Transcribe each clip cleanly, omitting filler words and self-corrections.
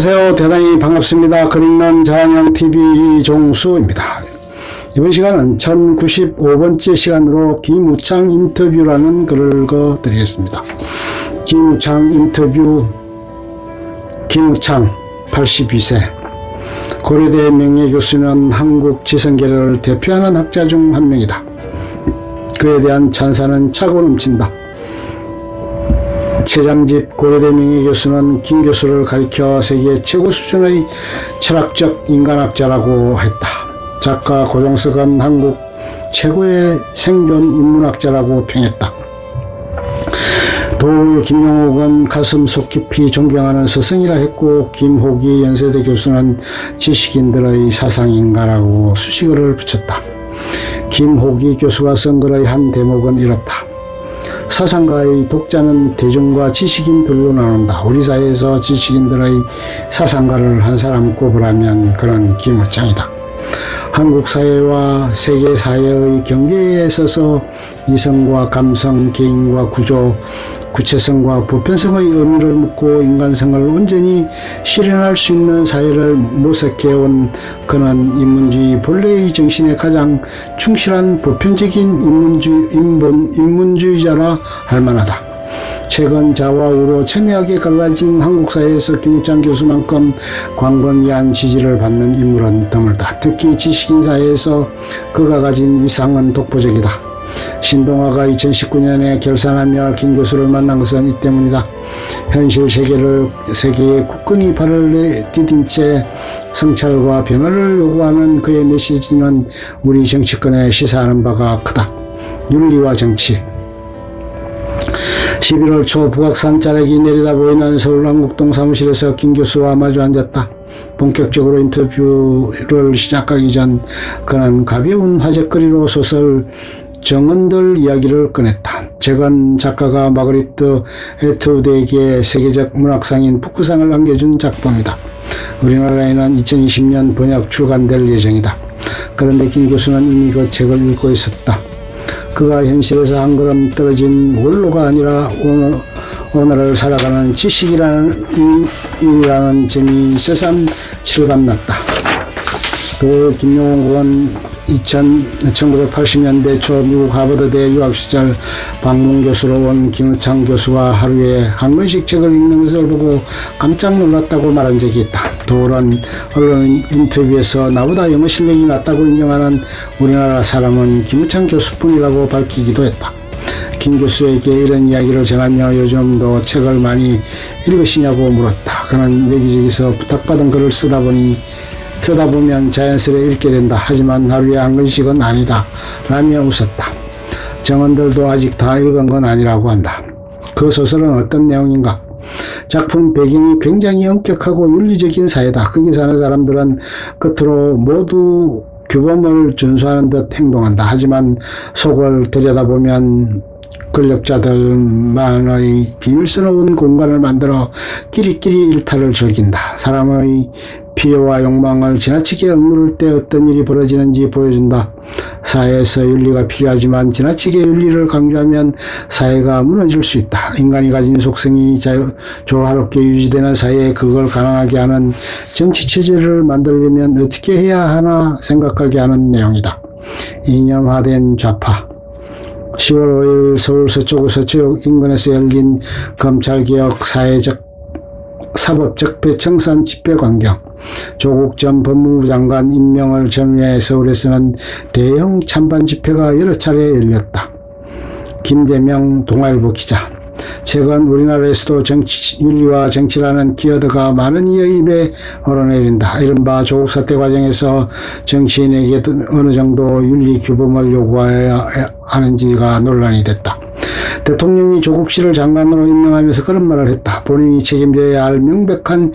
안녕하세요. 대단히 반갑습니다. 글 읽는 자연형TV 이종수입니다. 이번 시간은 1095번째 시간으로 김우창 인터뷰라는 글을 읽어드리겠습니다. 김우창 인터뷰. 김우창 82세 고려대 명예교수는 한국 지성계를 대표하는 학자 중 한 명이다. 그에 대한 찬사는 차고 넘친다. 최장집 고려대 명예교수는 김 교수를 가리켜 세계 최고 수준의 철학적 인간학자라고 했다. 작가 고종석은 한국 최고의 생존 인문학자라고 평했다. 도울 김용옥은 가슴 속 깊이 존경하는 스승이라 했고, 김호기 연세대 교수는 지식인들의 사상인가라고 수식어를 붙였다. 김호기 교수가 쓴 글의 한 대목은 이렇다. 사상가의 독자는 대중과 지식인 둘로 나눈다. 우리 사회에서 지식인들의 사상가를 한 사람 꼽으라면 그는 김우창이다. 한국 사회와 세계 사회의 경계에 서서 이성과 감성, 개인과 구조, 구체성과 보편성의 의미를 묻고 인간성을 온전히 실현할 수 있는 사회를 모색해온 그는 인문주의 본래의 정신에 가장 충실한 보편적인 인문주의자라 할 만하다. 최근 좌와 우로 첨예하게 갈라진 한국 사회에서 김우창 교수만큼 광범위한 지지를 받는 인물은 드물다. 특히 지식인 사회에서 그가 가진 위상은 독보적이다. 신동아가 2019년에 결산하며 김 교수를 만난 것은 이 때문이다. 현실 세계에 굳건히 발을 내디딘 채 성찰과 변화를 요구하는 그의 메시지는 우리 정치권에 시사하는 바가 크다. 윤리와 정치. 11월 초 북악산 자락이 내려다 보이는 서울 남국동 사무실에서 김 교수와 마주 앉았다. 본격적으로 인터뷰를 시작하기 전 그는 가벼운 화제거리로 소설 정은들 이야기를 꺼냈다. 최근 작가가 마그리트 에투드에게 세계적 문학상인 부크상을 안겨준 작품이다. 우리나라에는 2020년 번역 출간될 예정이다. 그런데 김 교수는 이미 그 책을 읽고 있었다. 그가 현실에서 한 걸음 떨어진 원로가 아니라 오늘을 살아가는 지식이라는 점이 새삼 실감났다. 또 김용옥은 1980년대 초 미국 하버드대 유학 시절 방문 교수로 온 김우창 교수와 하루에 한 권씩 책을 읽는 것을 보고 깜짝 놀랐다고 말한 적이 있다. 도울은 언론 인터뷰에서 나보다 영어 실력이 낫다고 인정하는 우리나라 사람은 김우창 교수뿐이라고 밝히기도 했다. 김 교수에게 이런 이야기를 전하며 요즘도 책을 많이 읽으시냐고 물었다. 그는 여기저기서 부탁받은 글을 쓰다 보면 자연스레 읽게 된다. 하지만 하루에 한 권씩은 아니다. 라며 웃었다. 정원들도 아직 다 읽은 건 아니라고 한다. 그 소설은 어떤 내용인가? 작품 배경이 굉장히 엄격하고 윤리적인 사회다. 거기 사는 사람들은 겉으로 모두 규범을 준수하는 듯 행동한다. 하지만 속을 들여다보면 권력자들만의 비밀스러운 공간을 만들어 끼리끼리 일탈을 즐긴다. 사람의 필요와 욕망을 지나치게 억누를 때 어떤 일이 벌어지는지 보여준다. 사회에서 윤리가 필요하지만 지나치게 윤리를 강조하면 사회가 무너질 수 있다. 인간이 가진 속성이 조화롭게 유지되는 사회에 그걸 가능하게 하는 정치체제를 만들려면 어떻게 해야 하나 생각하게 하는 내용이다. 이념화된 좌파. 10월 5일 서울 서초구 서초역 인근에서 열린 검찰개혁 사법적폐 청산 집회 광경. 조국 전 법무부 장관 임명을 전후해 서울에서는 대형 찬반 집회가 여러 차례 열렸다. 김대명 동아일보 기자. 최근 우리나라에서도 윤리와 정치라는 키워드가 많은 이의 입에 오르내린다. 이른바 조국 사태 과정에서 정치인에게 어느 정도 윤리 규범을 요구해야 하는지가 논란이 됐다. 대통령이 조국 씨를 장관으로 임명하면서 그런 말을 했다. 본인이 책임져야 할 명백한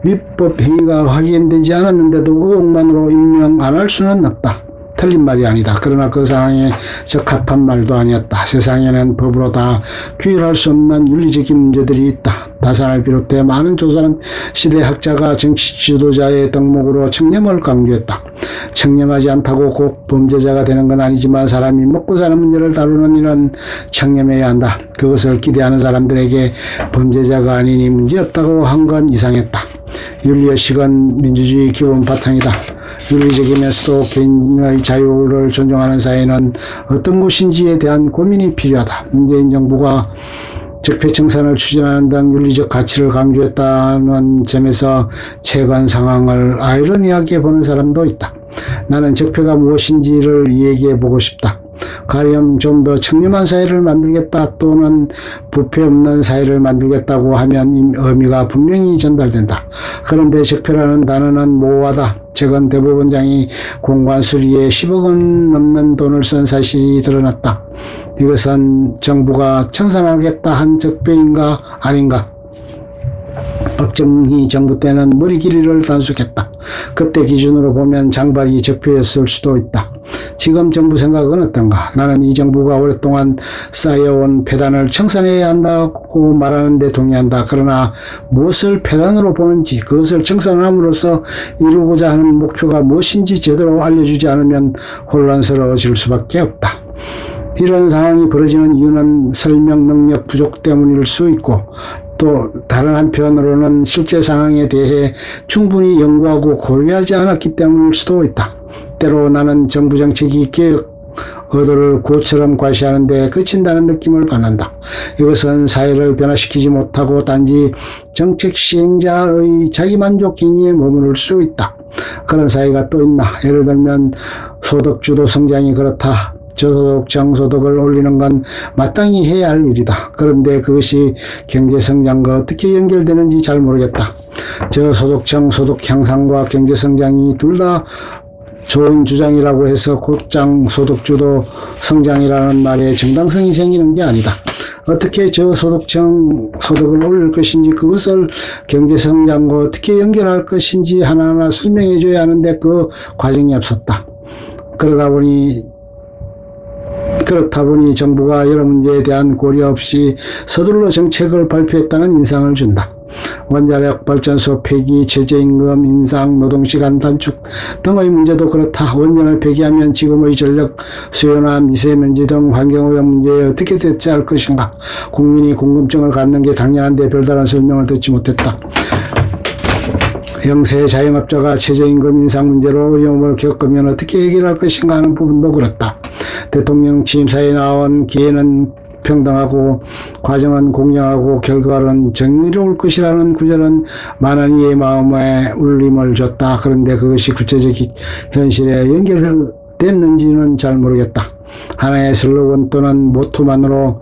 위법 행위가 확인되지 않았는데도 의혹만으로 임명 안 할 수는 없다. 틀린 말이 아니다. 그러나 그 상황에 적합한 말도 아니었다. 세상에는 법으로 다 규율할 수 없는 윤리적인 문제들이 있다. 다산을 비롯해 많은 조사는 시대 학자가 정치 지도자의 덕목으로 청렴을 강조했다. 청렴하지 않다고 꼭 범죄자가 되는 건 아니지만 사람이 먹고 사는 문제를 다루는 일은 청렴해야 한다. 그것을 기대하는 사람들에게 범죄자가 아니니 문제없다고 한 건 이상했다. 윤리의식은 민주주의 기본 바탕이다. 윤리적이면서도 개인의 자유를 존중하는 사회는 어떤 곳인지에 대한 고민이 필요하다. 문재인 정부가 적폐청산을 추진하는 등 윤리적 가치를 강조했다는 점에서 최근 상황을 아이러니하게 보는 사람도 있다. 나는 적폐가 무엇인지를 이야기해 보고 싶다. 가령 좀 더 청렴한 사회를 만들겠다 또는 부패 없는 사회를 만들겠다고 하면 의미가 분명히 전달된다. 그런데 적폐라는 단어는 모호하다. 최근 대법원장이 공관 수리에 10억 원 넘는 돈을 쓴 사실이 드러났다. 이것은 정부가 청산하겠다 한 적폐인가 아닌가? 박정희 정부 때는 머리 길이를 단속했다. 그때 기준으로 보면 장발이 적폐였을 수도 있다. 지금 정부 생각은 어떤가? 나는 이 정부가 오랫동안 쌓여온 폐단을 청산해야 한다고 말하는 데 동의한다. 그러나 무엇을 폐단으로 보는지, 그것을 청산함으로써 이루고자 하는 목표가 무엇인지 제대로 알려주지 않으면 혼란스러워질 수밖에 없다. 이런 상황이 벌어지는 이유는 설명 능력 부족 때문일 수 있고, 또 다른 한편으로는 실제 상황에 대해 충분히 연구하고 고려하지 않았기 때문일 수도 있다. 때로 나는 정부 정책이 개혁 의도를 구호처럼 과시하는 데 그친다는 느낌을 받는다. 이것은 사회를 변화시키지 못하고 단지 정책 시행자의 자기만족 행위에 머무를 수 있다. 그런 사회가 또 있나? 예를 들면 소득주도 성장이 그렇다. 저소득층 소득을 올리는 건 마땅히 해야 할 일이다. 그런데 그것이 경제성장과 어떻게 연결되는지 잘 모르겠다. 저소득층 소득 향상과 경제성장이 둘 다 좋은 주장이라고 해서 곧장 소득주도 성장이라는 말에 정당성이 생기는 게 아니다. 어떻게 저소득층 소득을 올릴 것인지, 그것을 경제성장과 어떻게 연결할 것인지 하나하나 설명해 줘야 하는데 그 과정이 없었다. 그렇다 보니 정부가 여러 문제에 대한 고려 없이 서둘러 정책을 발표했다는 인상을 준다. 원자력 발전소 폐기, 최저임금 인상, 노동시간 단축 등의 문제도 그렇다. 원전을 폐기하면 지금의 전력 수요나 미세먼지 등 환경오염 문제에 어떻게 대처할 것인가? 국민이 궁금증을 갖는 게 당연한데 별다른 설명을 듣지 못했다. 영세 자영업자가 최저임금 인상 문제로 어려움을 겪으면 어떻게 해결할 것인가 하는 부분도 그렇다. 대통령 취임사에 나온 기회는 평등하고 과정은 공정하고 결과는 정의로울 것이라는 구절은 많은 이의 마음에 울림을 줬다. 그런데 그것이 구체적 현실에 연결됐는지는 잘 모르겠다. 하나의 슬로건 또는 모토만으로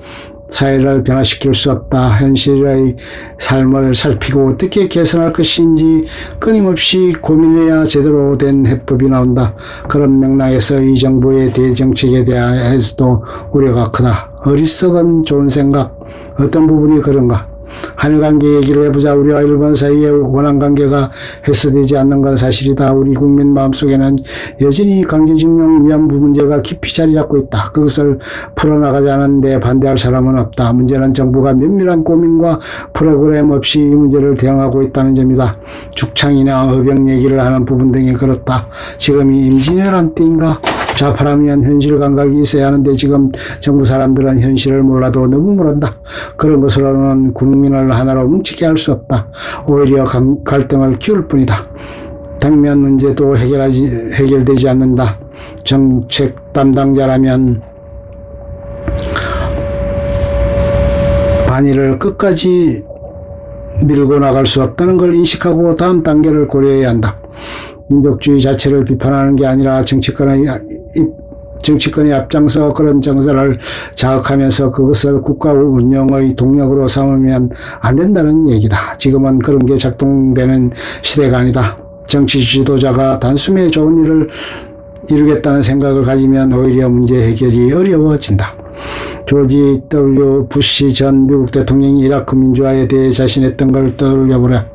사회를 변화시킬 수 없다. 현실의 삶을 살피고 어떻게 개선할 것인지 끊임없이 고민해야 제대로 된 해법이 나온다. 그런 맥락에서 이 정부의 대정책에 대해서도 우려가 크다. 어리석은 좋은 생각, 어떤 부분이 그런가? 한일관계 얘기를 해보자. 우리와 일본 사이의 원한관계가 해소되지 않는 건 사실이다. 우리 국민 마음속에는 여전히 강제징용 위안부 문제가 깊이 자리 잡고 있다. 그것을 풀어나가자는 데 반대할 사람은 없다. 문제는 정부가 면밀한 고민과 프로그램 없이 이 문제를 대응하고 있다는 점이다. 죽창이나 의병 얘기를 하는 부분 등이 그렇다. 지금이 임진왜란 때인가? 좌파라면 현실 감각이 있어야 하는데 지금 정부 사람들은 현실을 몰라도 너무 모른다. 그런 것으로는 국민을 하나로 뭉치게 할 수 없다. 오히려 갈등을 키울 뿐이다. 당면 문제도 해결되지 않는다. 정책 담당자라면 반일을 끝까지 밀고 나갈 수 없다는 걸 인식하고 다음 단계를 고려해야 한다. 민족주의 자체를 비판하는 게 아니라 정치권이 앞장서 그런 정서를 자극하면서 그것을 국가 운영의 동력으로 삼으면 안 된다는 얘기다. 지금은 그런 게 작동되는 시대가 아니다. 정치 지도자가 단숨에 좋은 일을 이루겠다는 생각을 가지면 오히려 문제 해결이 어려워진다. 조지 W. 부시 전 미국 대통령이 이라크 민주화에 대해 자신했던 걸 떠올려보라.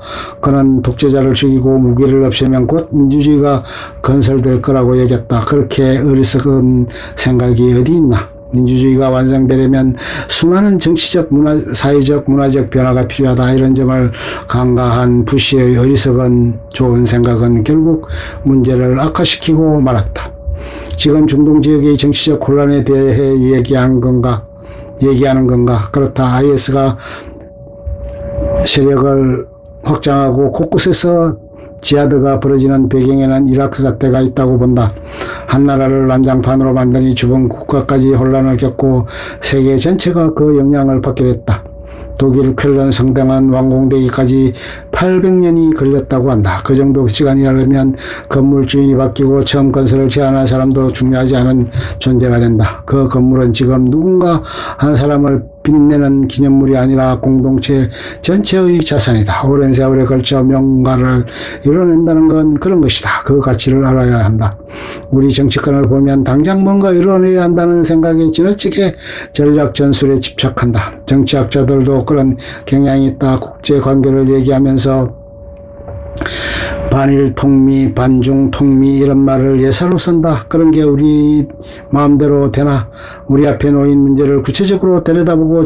그는 독재자를 죽이고 무기를 없애면 곧 민주주의가 건설될 거라고 얘기했다. 그렇게 어리석은 생각이 어디 있나? 민주주의가 완성되려면 수많은 정치적, 사회적, 문화적 변화가 필요하다. 이런 점을 간과한 부시의 어리석은 좋은 생각은 결국 문제를 악화시키고 말았다. 지금 중동 지역의 정치적 혼란에 대해 얘기하는 건가? 그렇다. IS가 세력을 확장하고 곳곳에서 지하드가 벌어지는 배경에는 이라크 사태가 있다고 본다. 한 나라를 난장판으로 만드니 주변 국가까지 혼란을 겪고 세계 전체가 그 영향을 받게 됐다. 독일 쾰른 성당은 완공되기까지 800년이 걸렸다고 한다. 그 정도 시간이라면 건물 주인이 바뀌고 처음 건설을 제안한 사람도 중요하지 않은 존재가 된다. 그 건물은 지금 누군가 한 사람을 빛내는 기념물이 아니라 공동체 전체의 자산이다. 오랜 세월에 걸쳐 명가를 이뤄낸다는 건 그런 것이다. 그 가치를 알아야 한다. 우리 정치권을 보면 당장 뭔가 이뤄내야 한다는 생각에 지나치게 전략 전술에 집착한다. 정치학자들도 그런 경향이 있다. 국제관계를 얘기하면서 반일 통미, 반중 통미 이런 말을 예사로 쓴다. 그런 게 우리 마음대로 되나? 우리 앞에 놓인 문제를 구체적으로 들여다보고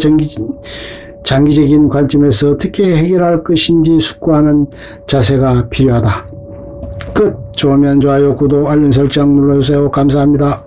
장기적인 관점에서 어떻게 해결할 것인지 숙고하는 자세가 필요하다. 끝. 좋으면 좋아요, 구독, 알림 설정 눌러주세요. 감사합니다.